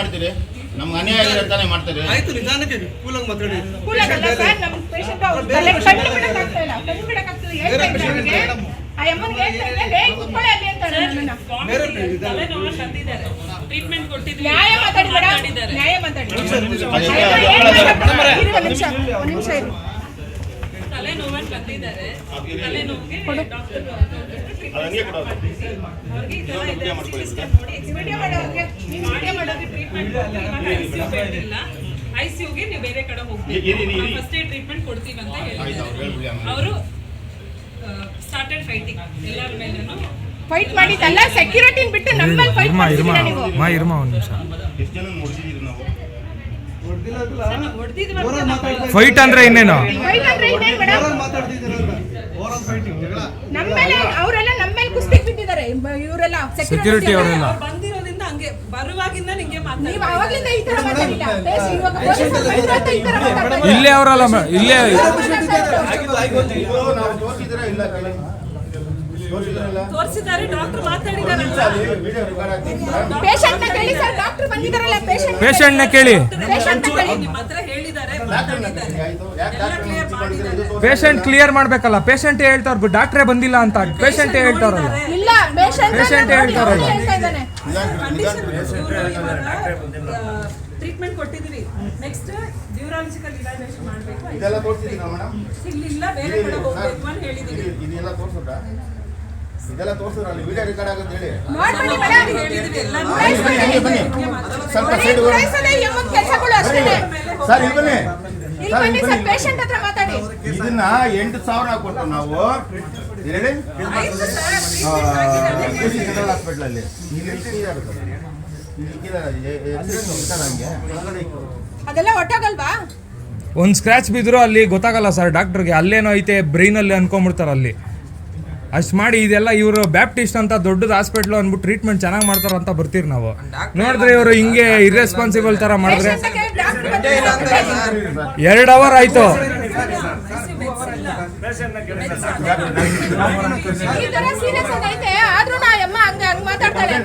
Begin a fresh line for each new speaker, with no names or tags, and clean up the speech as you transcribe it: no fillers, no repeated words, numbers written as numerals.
ಮಾಡ್ತೀರಿ? ನಮ್ಗೆ ಅನ್ಯಾಯ ಆಗಿರೋ ತಾನೇ ಮಾಡ್ತಾರೆ.
ಆಯ್ತು, ನಿಧಾನಕ್ಕೆ ಕೂಲಾಗಿ ಮಾತಾಡಿ.
ಕೂಲಾಗಲ್ಲ ಸರ್, ನಮ್ಮ ಪೇಷಂಟ್ ಅವ್ರು ತಲೆ ಕಣ್ಣು ಬಿಡಕ್ಕಾಗ್ತಾ ಇಲ್ಲ, ಕಣ್ಣು ಬಿಡಕ್ಕಾಗ್ತಿಲ್ಲ. ಹೇಳ್ತಾ ಇದ್ದೆ ಅವ್ರಿಗೆ, ಆ ಅಮ್ಮನಿಗೆ ಹೇಳ್ತಾ ಇದ್ದೆ, ಲೇ ಕುತ್ಕೊಳ್ಳಿ ಅಲ್ಲಿ ಅಂತ ನನ್ನನ್ನ.
ಟ್ರೀಟ್ಮೆಂಟ್ ಕೊಟ್ಟಿದ್ವಿ.
ನ್ಯಾಯ ಮಾತಾಡಿ ಮೇಡಮ್, ನ್ಯಾಯ ಮಾತಾಡಿ. ಇರಿ ಒಂದು ನಿಮಿಷ ಇರಿ.
ತಲೆ ನೋವನ್ನು ಬಂದಿದ್ದಾರೆ. ತಲೆ ನೋವಿಗೆ ಡಾಕ್ಟರ್
ವಿಡಿಯೋ ಮಾಡೋರಿಗೆ ನೀವು ವಿಡಿಯೋ ಮಾಡೋರಿಗೆ
ಟ್ರೀಟ್ಮೆಂಟ್ ಕೊಟ್ಟಿಲ್ಲ. ಐಸಿಯುಗೆ ನೀವು ಬೇರೆ ಕಡೆ ಹೋಗ್ತೀವಿ, ಫಸ್ಟ್ ಏಡ್ ಟ್ರೀಟ್ಮೆಂಟ್ ಕೊಡ್ತೀವಿ ಅಂತ ಹೇಳಿದ್ದಾರೆ. ಅವರು ಸ್ಟಾರ್ಟೆಡ್ ಫೈಟಿಂಗ್ ಎಲ್ಲರ ಮೇಲೂ.
ಫೈಟ್ ಮಾಡಿದ್ದಲ್ಲ, ಸೆಕ್ಯೂರಿಟಿನ ಬಿಟ್ಟು ನಮ್ಮಲ್ಲಿ ಫೈಟ್ ಮಾಡ್ತಿದ್ದೀರಾ ನೀವು.
ಒಂದು ನಿಮಿಷ.
ಎಷ್ಟು ಜನ ನೋಡಿದ್ದೀವಿ ನಾವು?
ಫೈಟ್ ಅಂದ್ರೆ ಇನ್ನೇನು?
ಫೈಟ್ ಅಂದ್ರೆ ಇನ್ನೇನು ಮೇಡಮ್? ನಮ್ಮ ಮೇಲೆ ಅವರೆಲ್ಲ ನಮ್ಮ ಮೇಲೆ ಕುಸ್ತಿಗೆ ಬಿದ್ದಿದ್ದಾರೆ. ಇವರೆಲ್ಲ
ಸೆಕ್ಯೂರಿಟಿ ಅವರೆಲ್ಲ
ಬಂದಿರೋದ್ರಿಂದ ಹಂಗೆ ಬರುವಾಗಿಂದ ನಿಂಗೆ
ನೀವು ಅವಾಗ್ಲಿಂದ ಈ ತರ ಮಾತಾಡಿಲ್ಲ. ಇವಾಗ ಪೊಲೀಸರು ಬಂದ್ರು ಅಂತ ಈ ತರ ಮಾತಾಡ್ತಾ ಇದ್ದಾರೆ.
ಇಲ್ಲೇ ಅವರಲ್ಲ ಇಲ್ಲೇ
ನಾವು ತೋರಿಸಿದ್ರೆ ಇಲ್ಲ
ತೋರಿಸಿದ್ದಾರೆ, ಡಾಕ್ಟರ್ ಮಾತಾಡಿದ್ದಾರೆ.
ಪೇಷಂಟ್ ನ ಕೇಳಿ ಸರ್, ಡಾಕ್ಟರ್ ಬಂದಿದ್ದಾರಲ್ಲ,
ಪೇಷಂಟ್ ನ ಕೇಳಿ.
ನಿಮ್ಮ ಹತ್ರ ಹೇಳಿದ್ದಾರೆ,
ಪೇಷಂಟ್ ಕ್ಲಿಯರ್ ಮಾಡ್ಬೇಕಲ್ಲ. ಪೇಷಂಟ್ ಹೇಳ್ತಾರ, ಡಾಕ್ಟ್ರೇ ಬಂದಿಲ್ಲ ಅಂತ. ಪೇಷಂಟ್ ಹೇಳ್ತಾರಲ್ಲ.
ಇಲ್ಲ, ಪೇಷಂಟ್ ಹೇಳ್ತಾರಲ್ಲ.
ಟ್ರೀಟ್ಮೆಂಟ್ ಕೊಟ್ಟಿದ್ರಿ, ನೆಕ್ಸ್ಟ್ ನ್ಯೂರಾಲಜಿಕಲ್ ಇವ್ಯಾಲ್ಯೂಯೇಷನ್ ಮಾಡಬೇಕು.
ಇದೆಲ್ಲ ತೋರಿಸಿದ್ದೀರಾ ಮೇಡಮ್?
ಇಲ್ಲ, ಬೇರೆ ಕಡೆ ಹೋಗ್ಬೇಕು ಅಂತ ಹೇಳಿದೀನಿ.
ಇದೆಲ್ಲ ತೋರಿಸಿದ್ರಾ? ಇದೆಲ್ಲ ತೋರಿಸಿದ್ರ? ಅಲ್ಲಿ ವಿಡಿಯೋ ರೆಕಾರ್ಡ್ ಆಗುತ್ತೆ ಹೇಳಿ.
ಮಾಡ್ಬಿಡಿ ಮೇಡಮ್,
ಹೇಳಿದ್ವಿ ಎಲ್ಲ.
ಬನ್ನಿ ಸ್ವಲ್ಪ ಸೈಡ್
ಕೆಲಸಗಳು ಅಷ್ಟೇ.
ಸರ್ ಇಲ್ಲಿ ಬನ್ನಿ.
ಇಲ್ಲಿ ಬನ್ನಿ ಸರ್, ಪೇಷಂಟ್ ಹತ್ರ ಮಾತಾಡಿ.
ಇದನ್ನ 8,000 ಕೊಟ್ಟು ನಾವು ಹೇಳಿ ಜನರಲ್ ಹಾಸ್ಪಿಟಲ್ ಅಲ್ಲಿ
ಅದೆಲ್ಲ ಒಟ್ಟಾಗಲ್ವಾ?
ಒಂದ್ ಸ್ಕ್ರಾಚ್ ಬಿದ್ರು ಅಲ್ಲಿ ಗೊತ್ತಾಗಲ್ಲ ಸರ್ ಡಾಕ್ಟರ್ಗೆ. ಅಲ್ಲೇನೋ ಐತೆ ಬ್ರೈನ್ ಅಲ್ಲಿ ಅನ್ಕೊಂಡ್ಬಿಡ್ತಾರ ಅಲ್ಲಿ. ಅಷ್ಟು ಮಾಡಿ ಇದೆಲ್ಲ ಇವರು ಬ್ಯಾಪ್ಟಿಸ್ಟ್ ಅಂತ ದೊಡ್ಡದು ಹಾಸ್ಪಿಟ್ಲು ಅಂದ್ಬಿಟ್ಟು ಟ್ರೀಟ್ಮೆಂಟ್ ಚೆನ್ನಾಗಿ ಮಾಡ್ತಾರ ಅಂತ ಬರ್ತೀರಿ ನಾವು. ನೋಡಿದ್ರೆ ಇವರು ಹಿಂಗೆ ಇರ್ರೆಸ್ಪಾನ್ಸಿಬಲ್ ತರ ಮಾಡಿದ್ರೆ 2 ಅವರ್ ಆಯ್ತು.
ಈ ತರ ಸೀರಿಯಸ್ ಆಗೈತೆ, ಆದ್ರೂ ನಾ ಅಮ್ಮ ಹಂಗ ಮಾತಾಡ್ತಾಳೆ.